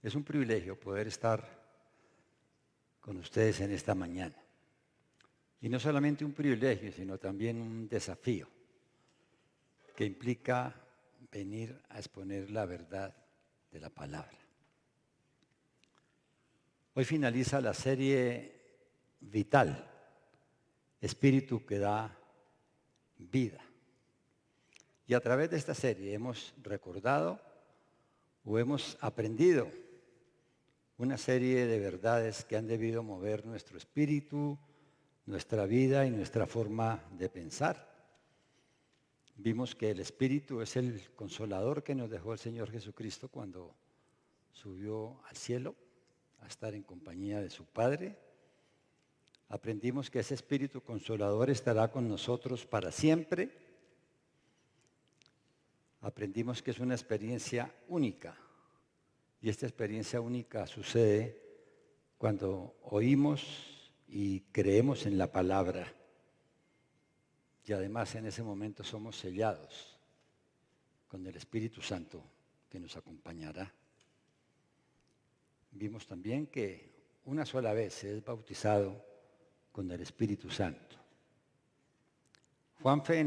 Es un privilegio poder estar con ustedes en esta mañana. Y no solamente un privilegio, sino también un desafío que implica venir a exponer la verdad de la palabra. Hoy finaliza la serie Vital, Espíritu que da vida. Y a través de esta serie hemos recordado o hemos aprendido una serie de verdades que han debido mover nuestro espíritu, nuestra vida y nuestra forma de pensar. Vimos que el Espíritu es el consolador que nos dejó el Señor Jesucristo cuando subió al cielo a estar en compañía de su Padre. Aprendimos que ese Espíritu consolador estará con nosotros para siempre. Aprendimos que es una experiencia única. Y esta experiencia única sucede cuando oímos y creemos en la palabra. Y además en ese momento somos sellados con el Espíritu Santo que nos acompañará. Vimos también que una sola vez se es bautizado con el Espíritu Santo. Juanfe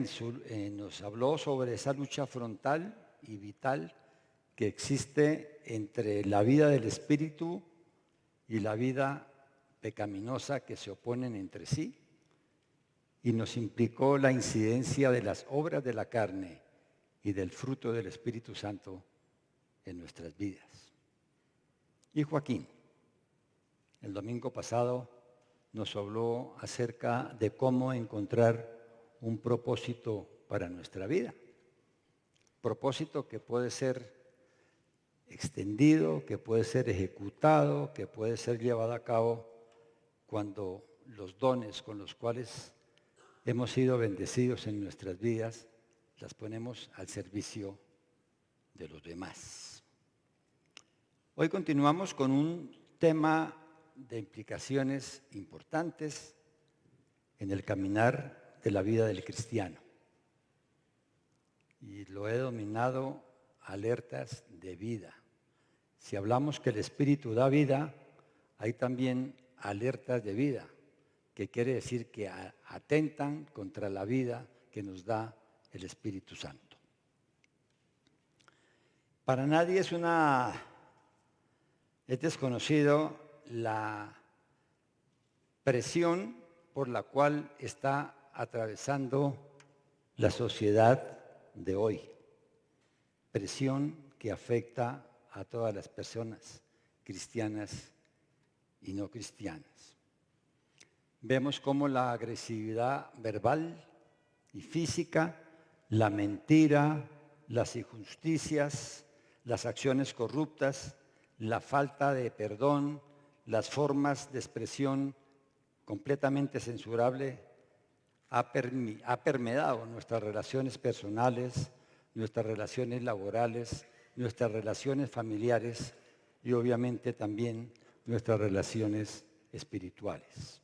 nos habló sobre esa lucha frontal y vital que existe entre la vida del Espíritu y la vida pecaminosa que se oponen entre sí, y nos implicó la incidencia de las obras de la carne y del fruto del Espíritu Santo en nuestras vidas. Y Joaquín, el domingo pasado, nos habló acerca de cómo encontrar un propósito para nuestra vida. Propósito que puede ser extendido, que puede ser ejecutado, que puede ser llevado a cabo cuando los dones con los cuales hemos sido bendecidos en nuestras vidas las ponemos al servicio de los demás. Hoy continuamos con un tema de implicaciones importantes en el caminar de la vida del cristiano. Y lo he denominado alertas de vida. Si hablamos que el Espíritu da vida, hay también alertas de vida, que quiere decir que atentan contra la vida que nos da el Espíritu Santo. Para nadie es desconocido la presión por la cual está atravesando la sociedad de hoy. Presión que afecta a todas las personas, cristianas y no cristianas. Vemos cómo la agresividad verbal y física, la mentira, las injusticias, las acciones corruptas, la falta de perdón, las formas de expresión completamente censurable ha permeado nuestras relaciones personales, nuestras relaciones laborales, nuestras relaciones familiares y obviamente también nuestras relaciones espirituales.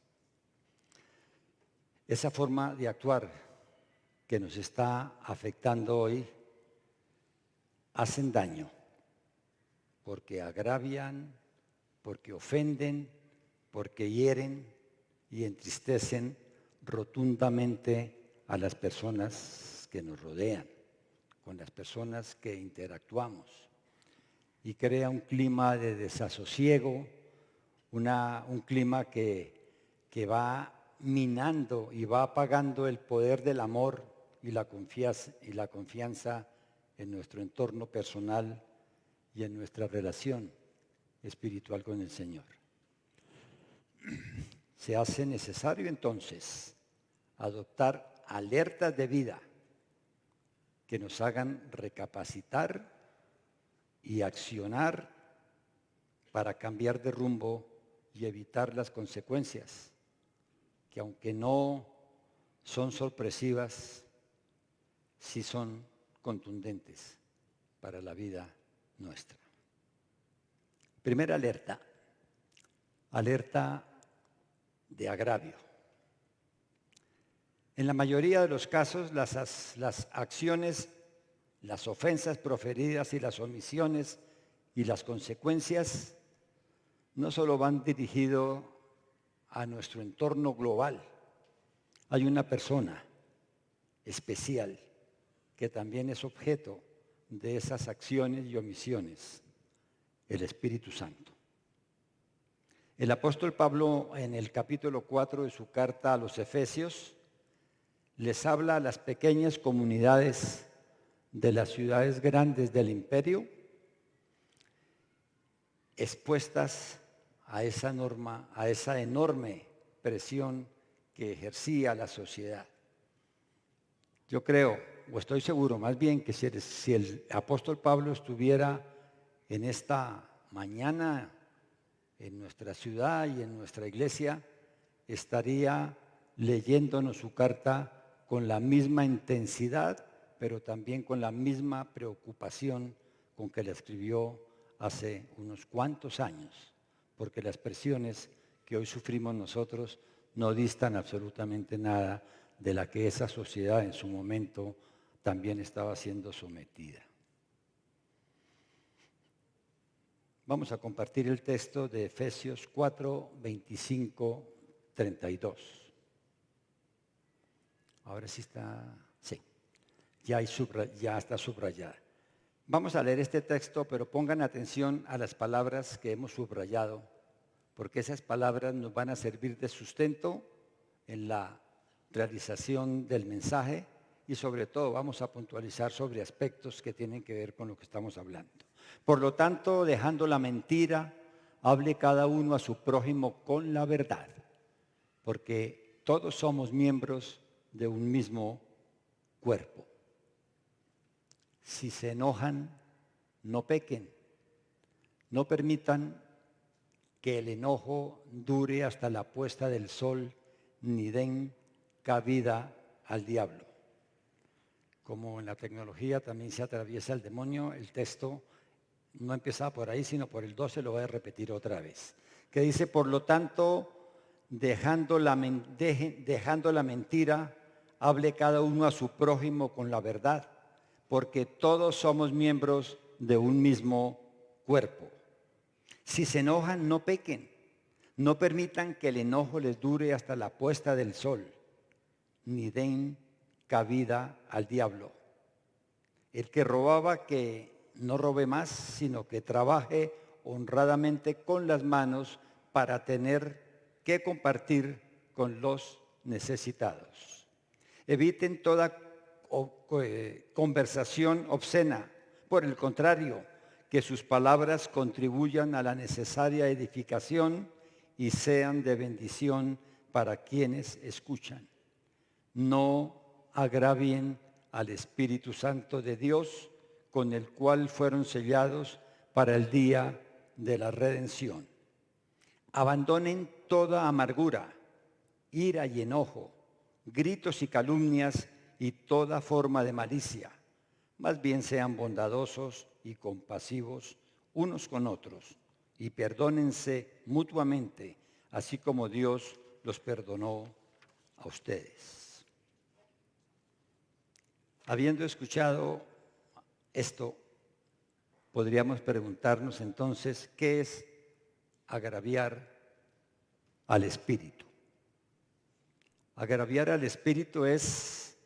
Esa forma de actuar que nos está afectando hoy hacen daño porque agravian, porque ofenden, porque hieren y entristecen rotundamente a las personas que nos rodean, con las personas que interactuamos, y crea un clima de desasosiego, un clima que va minando y va apagando el poder del amor y la confianza en nuestro entorno personal y en nuestra relación espiritual con el Señor. Se hace necesario entonces adoptar alertas de vida que nos hagan recapacitar y accionar para cambiar de rumbo y evitar las consecuencias, que aunque no son sorpresivas, sí son contundentes para la vida nuestra. Primera alerta, alerta de agravio. En la mayoría de los casos, las acciones, las ofensas proferidas y las omisiones Y las consecuencias no solo van dirigidas a nuestro entorno global. Hay una persona especial que también es objeto de esas acciones y omisiones, el Espíritu Santo. El apóstol Pablo, en el capítulo 4 de su carta a los Efesios, les habla a las pequeñas comunidades de las ciudades grandes del imperio, expuestas a esa norma, a esa enorme presión que ejercía la sociedad. Yo creo, o estoy seguro más bien, que si el apóstol Pablo estuviera en esta mañana en nuestra ciudad y en nuestra iglesia, estaría leyéndonos su carta con la misma intensidad, pero también con la misma preocupación con que la escribió hace unos cuantos años, porque las presiones que hoy sufrimos nosotros no distan absolutamente nada de la que esa sociedad en su momento también estaba siendo sometida. Vamos a compartir el texto de Efesios 4, 25, 32. Ahora sí está, sí, ya está subrayada. Vamos a leer este texto, pero pongan atención a las palabras que hemos subrayado, porque esas palabras nos van a servir de sustento en la realización del mensaje y sobre todo vamos a puntualizar sobre aspectos que tienen que ver con lo que estamos hablando. Por lo tanto, dejando la mentira, hable cada uno a su prójimo con la verdad, porque todos somos miembros de un mismo cuerpo. Si se enojan, no pequen. No permitan que el enojo dure hasta la puesta del sol, ni den cabida al diablo. Como en la tecnología también se atraviesa el demonio, el texto no empieza por ahí, sino por el 12, lo voy a repetir otra vez. Que dice, por lo tanto, dejando la mentira, hable cada uno a su prójimo con la verdad, porque todos somos miembros de un mismo cuerpo. Si se enojan, no pequen. No permitan que el enojo les dure hasta la puesta del sol, ni den cabida al diablo. El que robaba, que no robe más, sino que trabaje honradamente con las manos para tener que compartir con los necesitados. Eviten toda conversación obscena. Por el contrario, que sus palabras contribuyan a la necesaria edificación y sean de bendición para quienes escuchan. No agravien al Espíritu Santo de Dios, con el cual fueron sellados para el día de la redención. Abandonen toda amargura, ira y enojo, gritos y calumnias y toda forma de malicia. Más bien sean bondadosos y compasivos unos con otros y perdónense mutuamente, así como Dios los perdonó a ustedes. Habiendo escuchado esto, podríamos preguntarnos entonces, ¿qué es agraviar al Espíritu? Agraviar al Espíritu es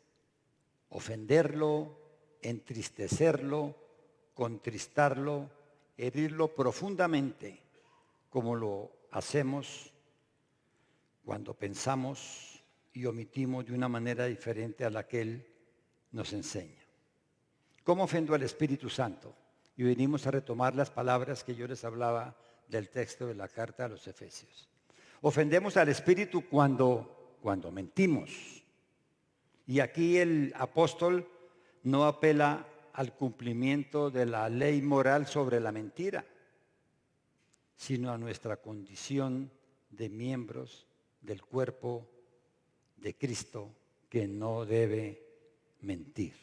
ofenderlo, entristecerlo, contristarlo, herirlo profundamente, como lo hacemos cuando pensamos y omitimos de una manera diferente a la que Él nos enseña. ¿Cómo ofendo al Espíritu Santo? Y venimos a retomar las palabras que yo les hablaba del texto de la carta a los Efesios. Ofendemos al Espíritu cuando mentimos. Y aquí el apóstol no apela al cumplimiento de la ley moral sobre la mentira, sino a nuestra condición de miembros del cuerpo de Cristo que no debe mentir.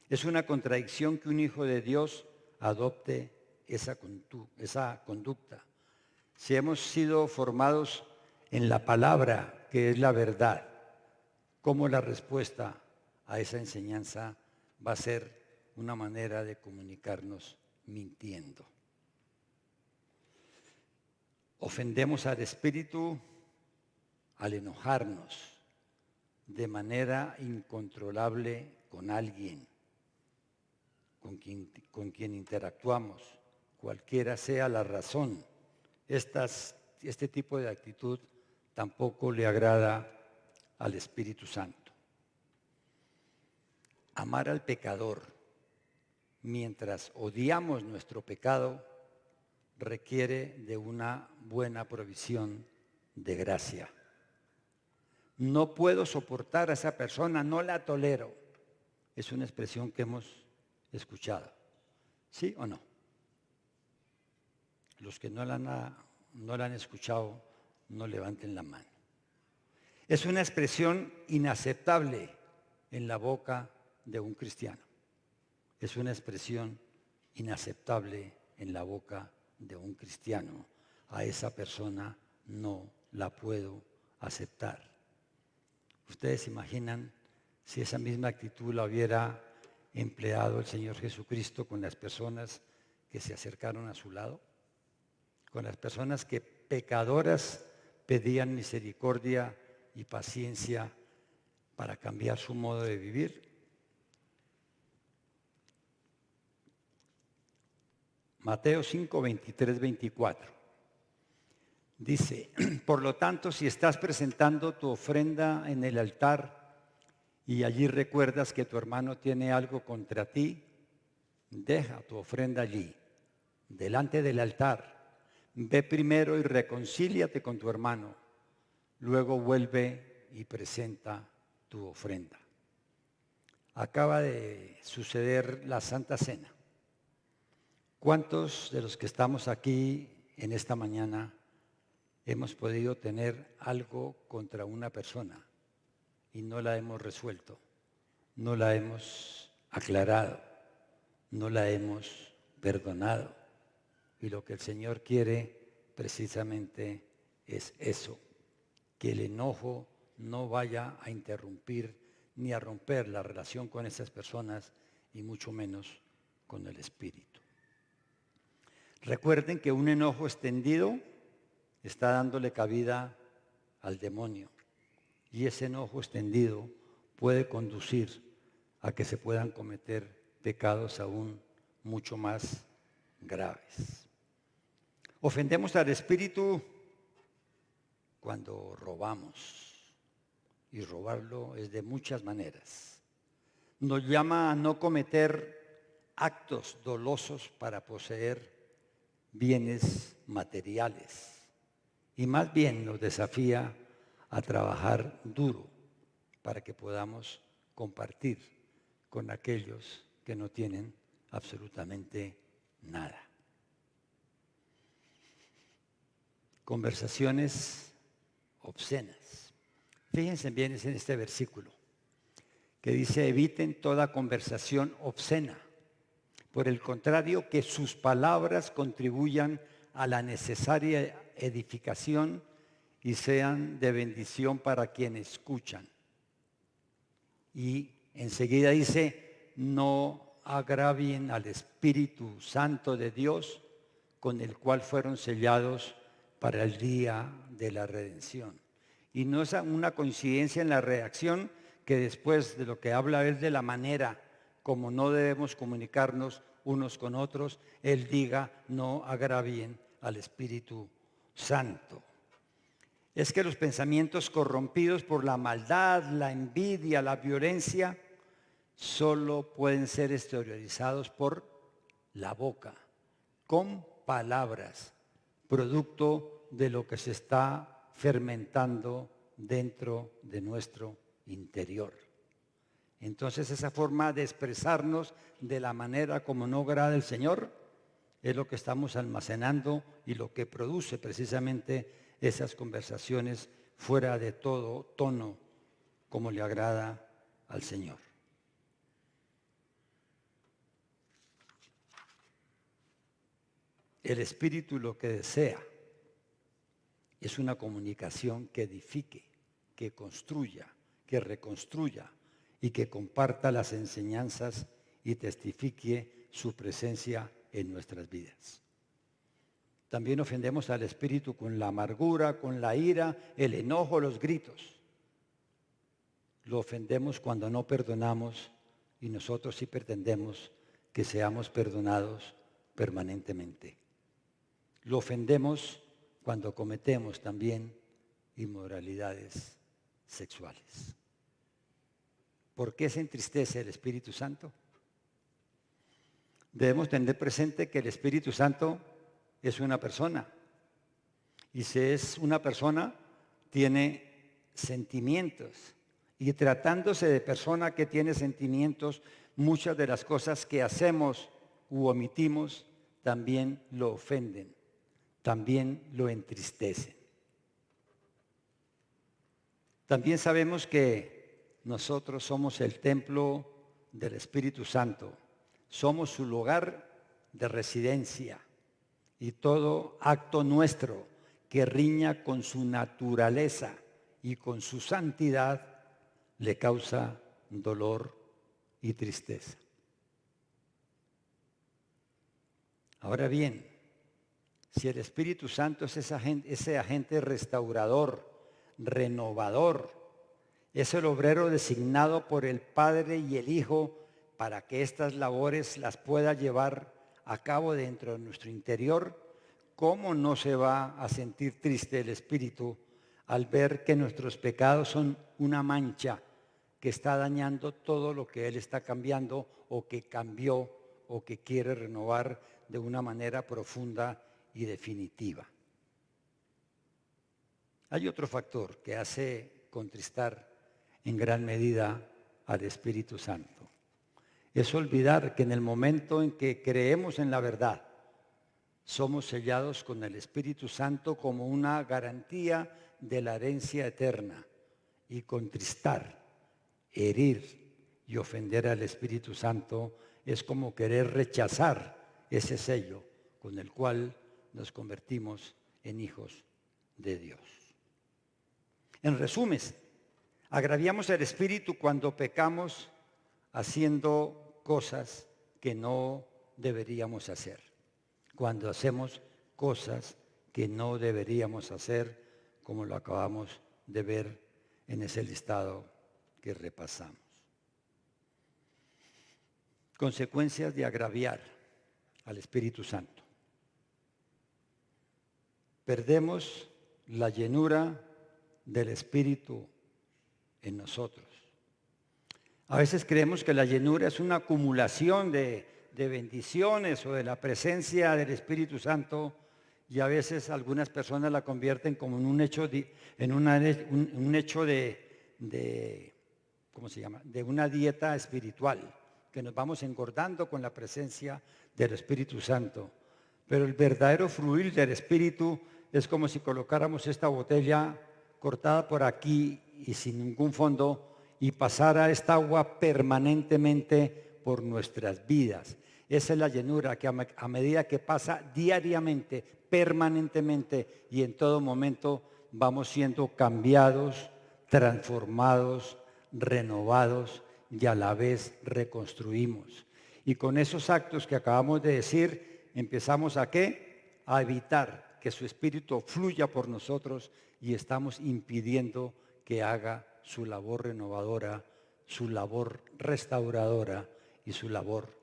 Es una contradicción que un hijo de Dios adopte esa conducta. Si hemos sido formados en la palabra, que es la verdad, ¿cómo la respuesta a esa enseñanza va a ser una manera de comunicarnos mintiendo. Ofendemos al Espíritu al enojarnos de manera incontrolable con alguien, con quien interactuamos, cualquiera sea la razón. Este tipo de actitud tampoco le agrada al Espíritu Santo. Amar al pecador mientras odiamos nuestro pecado requiere de una buena provisión de gracia. No puedo soportar a esa persona, no la tolero. Es una expresión que hemos escuchado. ¿Sí o no? Los que no la han escuchado, no levanten la mano. Es una expresión inaceptable en la boca de un cristiano. Es una expresión inaceptable en la boca de un cristiano. A esa persona no la puedo aceptar. ¿Ustedes imaginan si esa misma actitud la hubiera empleado el Señor Jesucristo con las personas que se acercaron a su lado? Con las personas que pecadoras pedían misericordia y paciencia para cambiar su modo de vivir. Mateo 5, 23, 24. Dice, por lo tanto, si estás presentando tu ofrenda en el altar y allí recuerdas que tu hermano tiene algo contra ti, deja tu ofrenda allí, delante del altar. Ve primero y reconcíliate con tu hermano. Luego vuelve y presenta tu ofrenda. Acaba de suceder la Santa Cena. ¿Cuántos de los que estamos aquí en esta mañana hemos podido tener algo contra una persona y no la hemos resuelto, no la hemos aclarado, no la hemos perdonado? Y lo que el Señor quiere precisamente es eso, que el enojo no vaya a interrumpir ni a romper la relación con esas personas y mucho menos con el Espíritu. Recuerden que un enojo extendido está dándole cabida al demonio y ese enojo extendido puede conducir a que se puedan cometer pecados aún mucho más graves. Ofendemos al Espíritu cuando robamos, y robarlo es de muchas maneras. Nos llama a no cometer actos dolosos para poseer bienes materiales y más bien nos desafía a trabajar duro para que podamos compartir con aquellos que no tienen absolutamente nada. Conversaciones obscenas. Fíjense bien en este versículo que dice: eviten toda conversación obscena. Por el contrario, que sus palabras contribuyan a la necesaria edificación y sean de bendición para quienes escuchan. Y enseguida dice: no agravien al Espíritu Santo de Dios, con el cual fueron sellados para el día de la redención. Y no es una coincidencia en la reacción que después de lo que habla es de la manera como no debemos comunicarnos unos con otros, él diga: no agravien al Espíritu Santo. Es que los pensamientos corrompidos por la maldad, la envidia, la violencia, solo pueden ser exteriorizados por la boca, con palabras, producto de lo que se está fermentando dentro de nuestro interior. Entonces esa forma de expresarnos de la manera como no agrada al Señor es lo que estamos almacenando y lo que produce precisamente esas conversaciones fuera de todo tono como le agrada al Señor. El Espíritu lo que desea es una comunicación que edifique, que construya, que reconstruya y que comparta las enseñanzas y testifique su presencia en nuestras vidas. También ofendemos al Espíritu con la amargura, con la ira, el enojo, los gritos. Lo ofendemos cuando no perdonamos y nosotros sí pretendemos que seamos perdonados permanentemente. Lo ofendemos cuando cometemos también inmoralidades sexuales. ¿Por qué se entristece el Espíritu Santo? Debemos tener presente que el Espíritu Santo es una persona. Y si es una persona, tiene sentimientos. Y tratándose de persona que tiene sentimientos, muchas de las cosas que hacemos u omitimos también lo ofenden, también lo entristecen. También sabemos que nosotros somos el templo del Espíritu Santo. Somos su lugar de residencia. Y todo acto nuestro que riña con su naturaleza y con su santidad le causa dolor y tristeza. Ahora bien, si el Espíritu Santo es ese agente restaurador, renovador, es el obrero designado por el Padre y el Hijo para que estas labores las pueda llevar a cabo dentro de nuestro interior, ¿cómo no se va a sentir triste el Espíritu al ver que nuestros pecados son una mancha que está dañando todo lo que Él está cambiando o que cambió o que quiere renovar de una manera profunda y definitiva? Hay otro factor que hace contristar en gran medida al Espíritu Santo. Es olvidar que en el momento en que creemos en la verdad, somos sellados con el Espíritu Santo como una garantía de la herencia eterna. Y contristar, herir y ofender al Espíritu Santo es como querer rechazar ese sello con el cual nos convertimos en hijos de Dios. En resumen, agraviamos el Espíritu cuando pecamos haciendo cosas que no deberíamos hacer. Cuando hacemos cosas que no deberíamos hacer, como lo acabamos de ver en ese listado que repasamos. Consecuencias de agraviar al Espíritu Santo. Perdemos la llenura del Espíritu en nosotros. A veces creemos que la llenura es una acumulación de bendiciones o de la presencia del Espíritu Santo, y a veces algunas personas la convierten como en un hecho de ¿cómo se llama? De una dieta espiritual, que nos vamos engordando con la presencia del Espíritu Santo. Pero el verdadero fluir del Espíritu es como si colocáramos esta botella cortada por aquí y sin ningún fondo, y pasara esta agua permanentemente por nuestras vidas. Esa es la llenura que a medida que pasa diariamente, permanentemente y en todo momento, vamos siendo cambiados, transformados, renovados y a la vez reconstruimos. Y con esos actos que acabamos de decir, empezamos ¿a qué? A evitar que su Espíritu fluya por nosotros y estamos impidiendo que haga su labor renovadora, su labor restauradora y su labor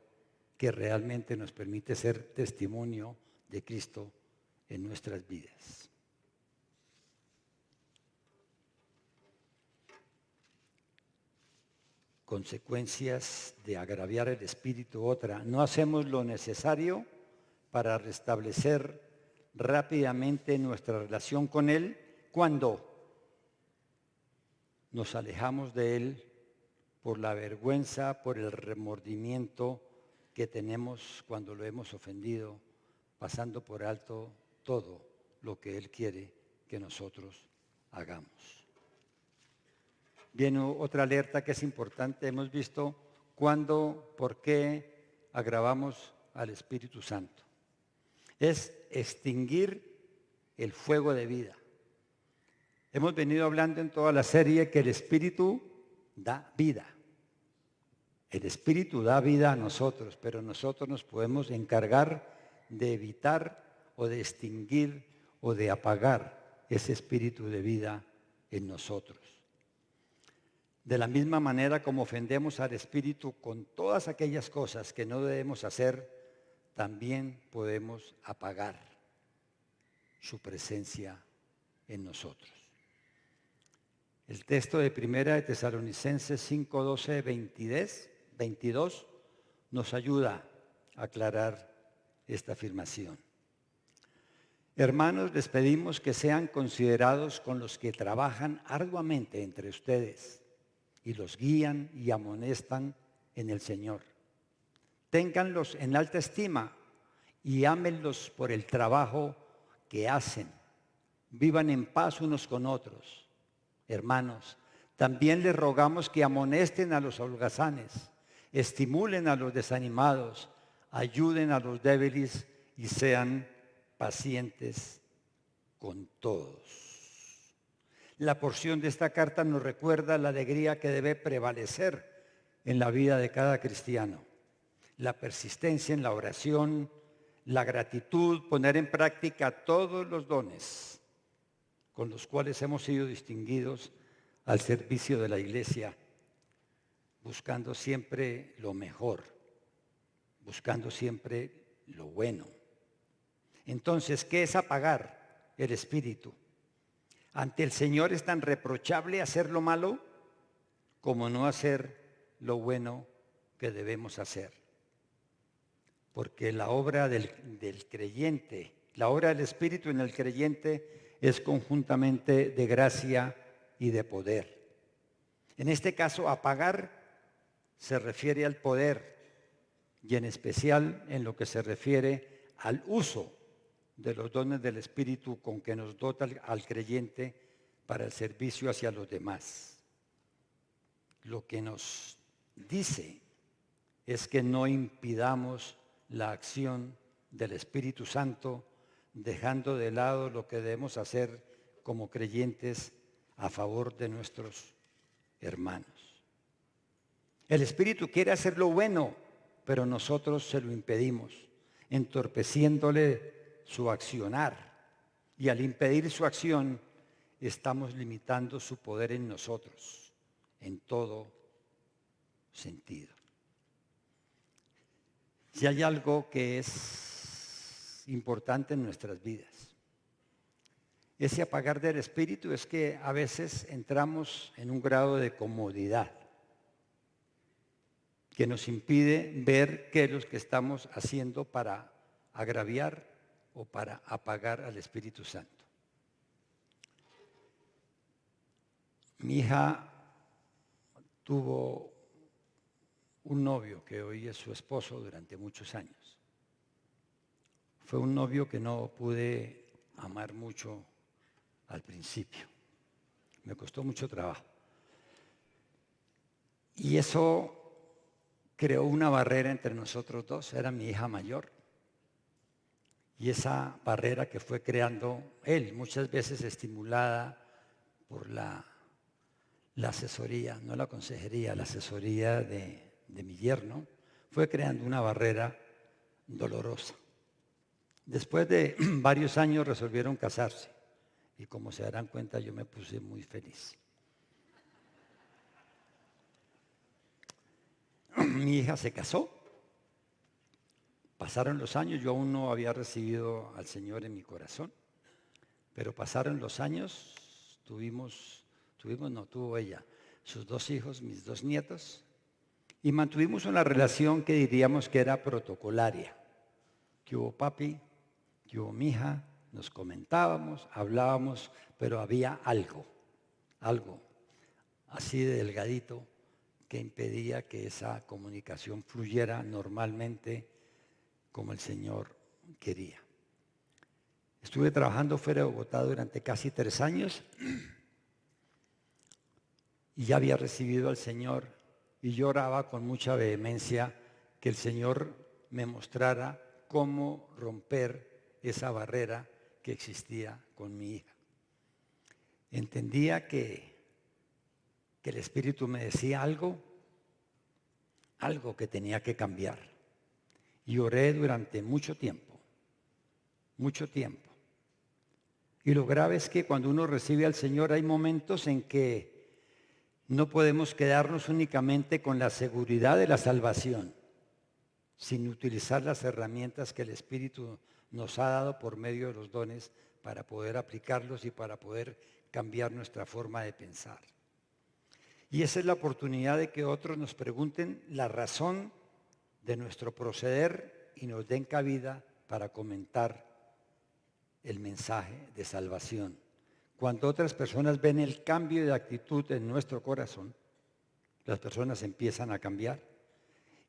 que realmente nos permite ser testimonio de Cristo en nuestras vidas. Consecuencias de agraviar el Espíritu. Otra, no hacemos lo necesario para restablecer rápidamente nuestra relación con Él cuando nos alejamos de Él por la vergüenza, por el remordimiento que tenemos cuando lo hemos ofendido, pasando por alto todo lo que Él quiere que nosotros hagamos. Viene otra alerta que es importante. Hemos visto cuándo, por qué agravamos al Espíritu Santo. Es extinguir el fuego de vida. Hemos venido hablando en toda la serie que el Espíritu da vida. El Espíritu da vida a nosotros, pero nosotros nos podemos encargar de evitar o de extinguir o de apagar ese espíritu de vida en nosotros. De la misma manera como ofendemos al Espíritu con todas aquellas cosas que no debemos hacer, también podemos apagar su presencia en nosotros. El texto de Primera de Tesalonicenses 5, 12, 22 nos ayuda a aclarar esta afirmación. Hermanos, les pedimos que sean considerados con los que trabajan arduamente entre ustedes y los guían y amonestan en el Señor. Ténganlos en alta estima y ámenlos por el trabajo que hacen. Vivan en paz unos con otros. Hermanos, también les rogamos que amonesten a los holgazanes, estimulen a los desanimados, ayuden a los débiles y sean pacientes con todos. La porción de esta carta nos recuerda la alegría que debe prevalecer en la vida de cada cristiano. La persistencia en la oración, la gratitud, poner en práctica todos los dones con los cuales hemos sido distinguidos al servicio de la iglesia, buscando siempre lo mejor, buscando siempre lo bueno. Entonces, ¿qué es apagar el espíritu? Ante el Señor es tan reprochable hacer lo malo como no hacer lo bueno que debemos hacer. Porque la obra del creyente, la obra del Espíritu en el creyente es conjuntamente de gracia y de poder. En este caso, apagar se refiere al poder y en especial en lo que se refiere al uso de los dones del Espíritu con que nos dota al creyente para el servicio hacia los demás. Lo que nos dice es que no impidamos la acción del Espíritu Santo, dejando de lado lo que debemos hacer como creyentes a favor de nuestros hermanos. El Espíritu quiere hacer lo bueno, pero nosotros se lo impedimos, entorpeciéndole su accionar. Y al impedir su acción, estamos limitando su poder en nosotros, en todo sentido. Si hay algo que es importante en nuestras vidas, ese apagar del espíritu es que a veces entramos en un grado de comodidad que nos impide ver qué es lo que estamos haciendo para agraviar o para apagar al Espíritu Santo. Mi hija tuvo un novio que hoy es su esposo durante muchos años. Fue un novio que no pude amar mucho al principio. Me costó mucho trabajo. Y eso creó una barrera entre nosotros dos. Era mi hija mayor. Y esa barrera que fue creando él, muchas veces estimulada por la asesoría, no la consejería, la asesoría de mi yerno, fue creando una barrera dolorosa. Después de varios años resolvieron casarse y como se darán cuenta yo me puse muy feliz. Mi hija se casó, pasaron los años, yo aún no había recibido al Señor en mi corazón, pero pasaron los años, tuvo ella sus 2 hijos, mis 2 nietos, y mantuvimos una relación que diríamos que era protocolaria. Que hubo papi, que hubo mi hija, nos comentábamos, hablábamos, pero había algo así de delgadito que impedía que esa comunicación fluyera normalmente como el Señor quería. Estuve trabajando fuera de Bogotá durante casi 3 años y ya había recibido al Señor y yo oraba con mucha vehemencia que el Señor me mostrara cómo romper esa barrera que existía con mi hija. Entendía que el Espíritu me decía algo, algo que tenía que cambiar. Y oré durante mucho tiempo, mucho tiempo. Y lo grave es que cuando uno recibe al Señor hay momentos en que no podemos quedarnos únicamente con la seguridad de la salvación, sin utilizar las herramientas que el Espíritu nos ha dado por medio de los dones para poder aplicarlos y para poder cambiar nuestra forma de pensar. Y esa es la oportunidad de que otros nos pregunten la razón de nuestro proceder y nos den cabida para comentar el mensaje de salvación. Cuando otras personas ven el cambio de actitud en nuestro corazón, las personas empiezan a cambiar.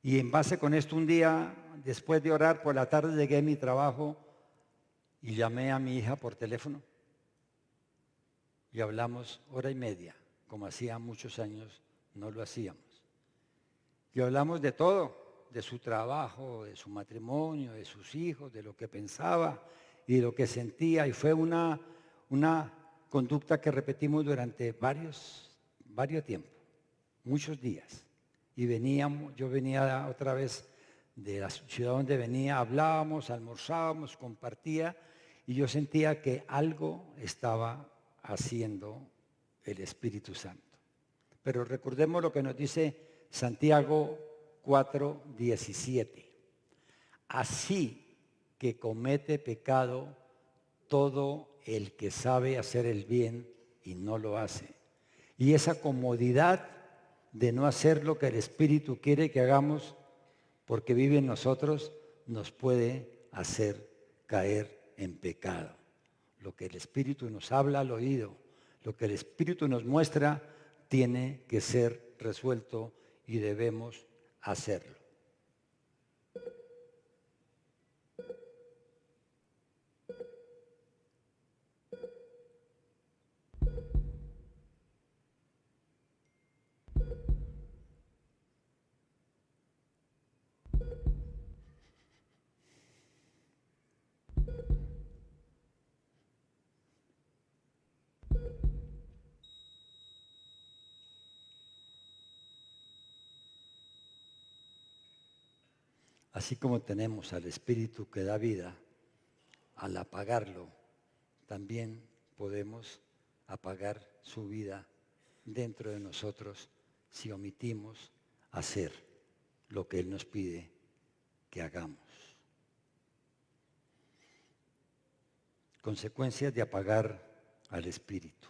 Y en base con esto, un día, después de orar por la tarde, llegué a mi trabajo y llamé a mi hija por teléfono y hablamos hora y media, como hacía muchos años no lo hacíamos. Y hablamos de todo, de su trabajo, de su matrimonio, de sus hijos, de lo que pensaba y de lo que sentía. Y fue una conducta que repetimos durante varios tiempos, muchos días. Y yo venía otra vez de la ciudad donde venía, hablábamos, almorzábamos, compartía, y yo sentía que algo estaba haciendo el Espíritu Santo. Pero recordemos lo que nos dice Santiago 4:17. Así que comete pecado todo el que sabe hacer el bien y no lo hace. Y esa comodidad de no hacer lo que el Espíritu quiere que hagamos, porque vive en nosotros, nos puede hacer caer en pecado. Lo que el Espíritu nos habla al oído, lo que el Espíritu nos muestra, tiene que ser resuelto y debemos hacerlo. Así como tenemos al Espíritu que da vida, al apagarlo, también podemos apagar su vida dentro de nosotros si omitimos hacer lo que Él nos pide que hagamos. Consecuencias de apagar al Espíritu.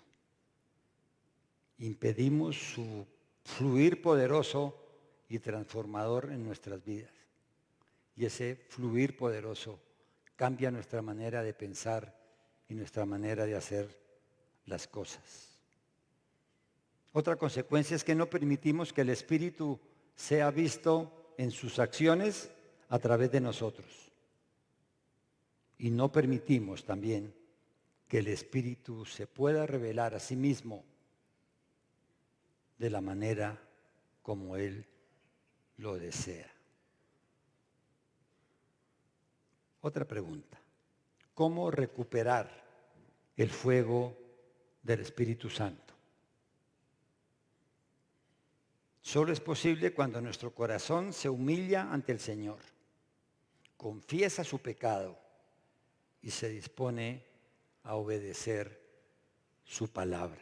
Impedimos su fluir poderoso y transformador en nuestras vidas. Y ese fluir poderoso cambia nuestra manera de pensar y nuestra manera de hacer las cosas. Otra consecuencia es que no permitimos que el Espíritu sea visto en sus acciones a través de nosotros. Y no permitimos también que el Espíritu se pueda revelar a sí mismo de la manera como Él lo desea. Otra pregunta. ¿Cómo recuperar el fuego del Espíritu Santo? Solo es posible cuando nuestro corazón se humilla ante el Señor, confiesa su pecado y se dispone a obedecer su palabra.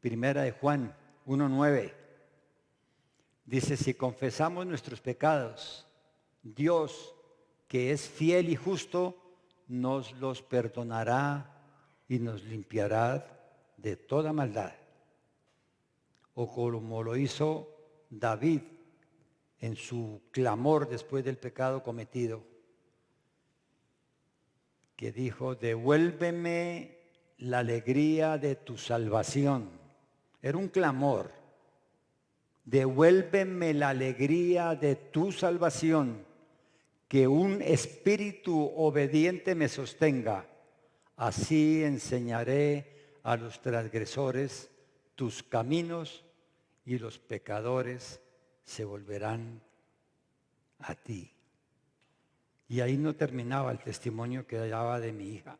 Primera de Juan 1:9 dice: si confesamos nuestros pecados, Dios, que es fiel y justo, nos los perdonará y nos limpiará de toda maldad. O como lo hizo David en su clamor después del pecado cometido, que dijo: devuélveme la alegría de tu salvación. Era un clamor. Devuélveme la alegría de tu salvación, que un espíritu obediente me sostenga. Así enseñaré a los transgresores tus caminos y los pecadores se volverán a ti. Y ahí no terminaba el testimonio que daba de mi hija.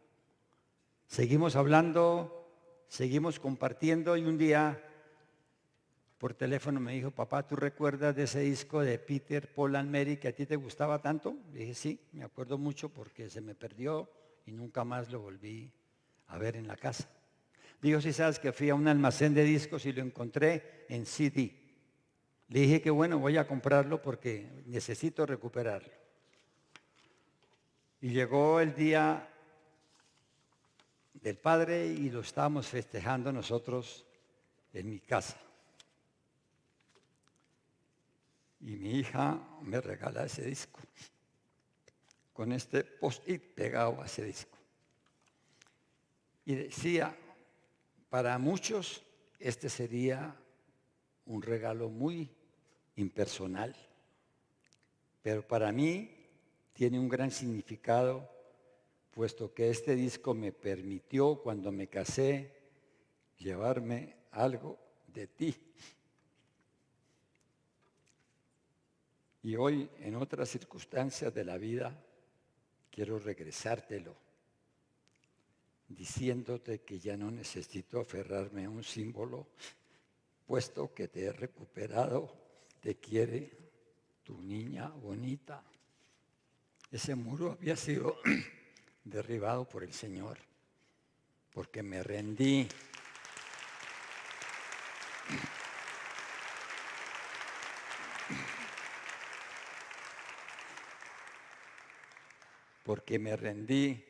Seguimos hablando, seguimos compartiendo y un día por teléfono me dijo, papá, ¿tú recuerdas de ese disco de Peter, Paul and Mary que a ti te gustaba tanto? Le dije, sí, me acuerdo mucho porque se me perdió y nunca más lo volví a ver en la casa. Dijo, sí, sabes que fui a un almacén de discos y lo encontré en CD. Le dije que bueno, voy a comprarlo porque necesito recuperarlo. Y llegó el día del padre y lo estábamos festejando nosotros en mi casa. Y mi hija me regala ese disco, con este post-it pegado a ese disco. Y decía, para muchos este sería un regalo muy impersonal, pero para mí tiene un gran significado, puesto que este disco me permitió, cuando me casé, llevarme algo de ti. Y hoy, en otras circunstancias de la vida, quiero regresártelo, diciéndote que ya no necesito aferrarme a un símbolo, puesto que te he recuperado, te quiere tu niña bonita. Ese muro había sido derribado por el Señor, porque me rendí. Porque me rendí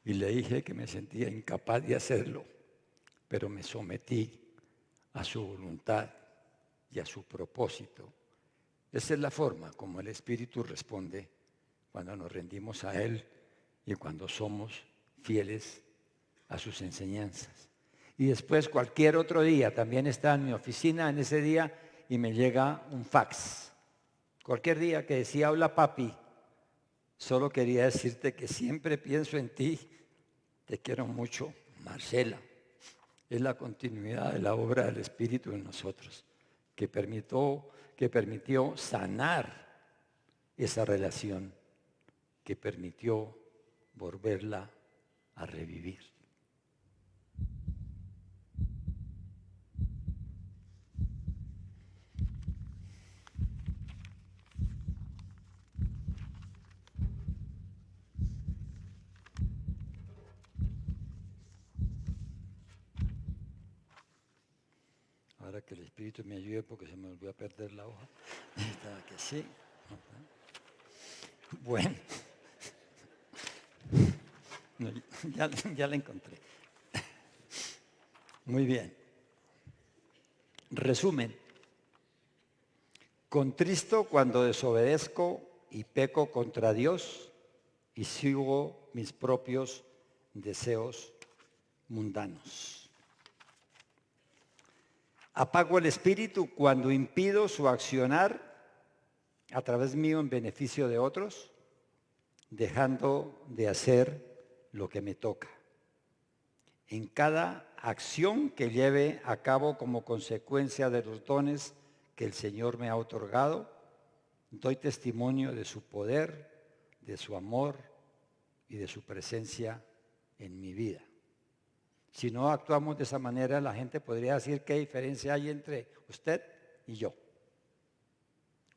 y le dije que me sentía incapaz de hacerlo, pero me sometí a su voluntad y a su propósito. Esa es la forma como el Espíritu responde cuando nos rendimos a Él y cuando somos fieles a sus enseñanzas. Y después cualquier otro día, también está en mi oficina en ese día y me llega un fax. Cualquier día que decía, hola papi, solo quería decirte que siempre pienso en ti, te quiero mucho, Marcela. Es la continuidad de la obra del Espíritu en nosotros, que permitió sanar esa relación, que permitió volverla a revivir. Ahora que el Espíritu me ayude porque se me volvió a perder la hoja. Estaba que sí. Bueno, no, ya la encontré. Muy bien. Resumen. Contristo cuando desobedezco y peco contra Dios y sigo mis propios deseos mundanos. Apago el espíritu cuando impido su accionar a través mío en beneficio de otros, dejando de hacer lo que me toca. En cada acción que lleve a cabo como consecuencia de los dones que el Señor me ha otorgado, doy testimonio de su poder, de su amor y de su presencia en mi vida. Si no actuamos de esa manera, la gente podría decir qué diferencia hay entre usted y yo.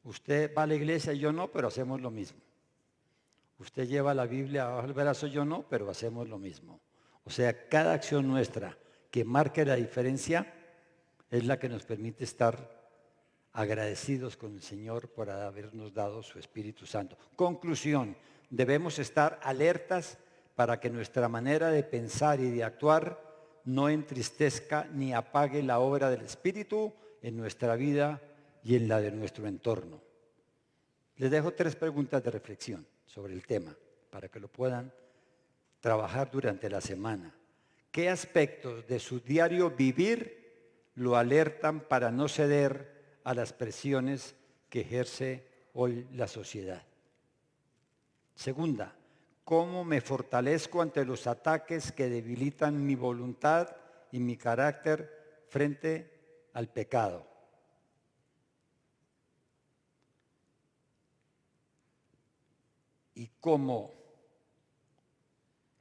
Usted va a la iglesia y yo no, pero hacemos lo mismo. Usted lleva la Biblia bajo el brazo, yo no, pero hacemos lo mismo. O sea, cada acción nuestra que marque la diferencia es la que nos permite estar agradecidos con el Señor por habernos dado su Espíritu Santo. Conclusión, debemos estar alertas para que nuestra manera de pensar y de actuar no entristezca ni apague la obra del Espíritu en nuestra vida y en la de nuestro entorno. Les dejo 3 preguntas de reflexión sobre el tema para que lo puedan trabajar durante la semana. ¿Qué aspectos de su diario vivir lo alertan para no ceder a las presiones que ejerce hoy la sociedad? Segunda, ¿cómo me fortalezco ante los ataques que debilitan mi voluntad y mi carácter frente al pecado? ¿Y cómo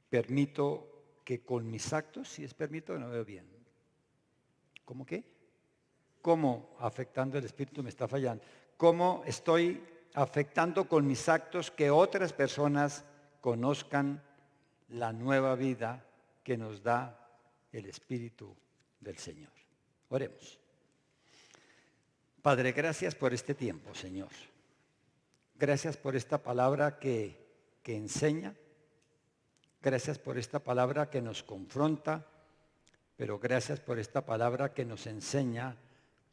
permito que con mis actos, si es permito, no veo bien? ¿Cómo qué? cómo afectando el Espíritu me está fallando, cómo estoy afectando con mis actos que otras personas conozcan la nueva vida que nos da el Espíritu del Señor. Oremos. Padre, gracias por este tiempo, Señor. Gracias por esta palabra que enseña. Gracias por esta palabra que nos confronta, pero gracias por esta palabra que nos enseña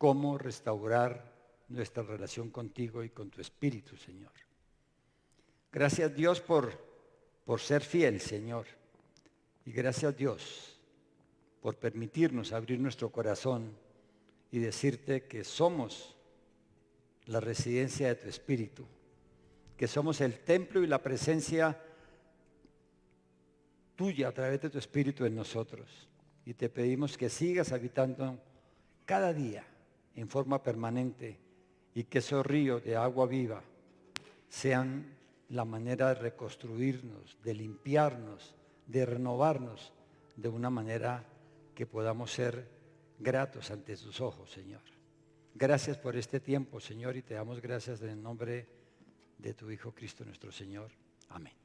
cómo restaurar nuestra relación contigo y con tu Espíritu, Señor. Gracias, Dios, por ser fiel, Señor. Y gracias, Dios, por permitirnos abrir nuestro corazón y decirte que somos la residencia de tu Espíritu, que somos el templo y la presencia tuya a través de tu Espíritu en nosotros. Y te pedimos que sigas habitando cada día en forma permanente y que esos ríos de agua viva sean la manera de reconstruirnos, de limpiarnos, de renovarnos de una manera que podamos ser gratos ante tus ojos, Señor. Gracias por este tiempo, Señor, y te damos gracias en el nombre de tu Hijo Cristo nuestro Señor. Amén.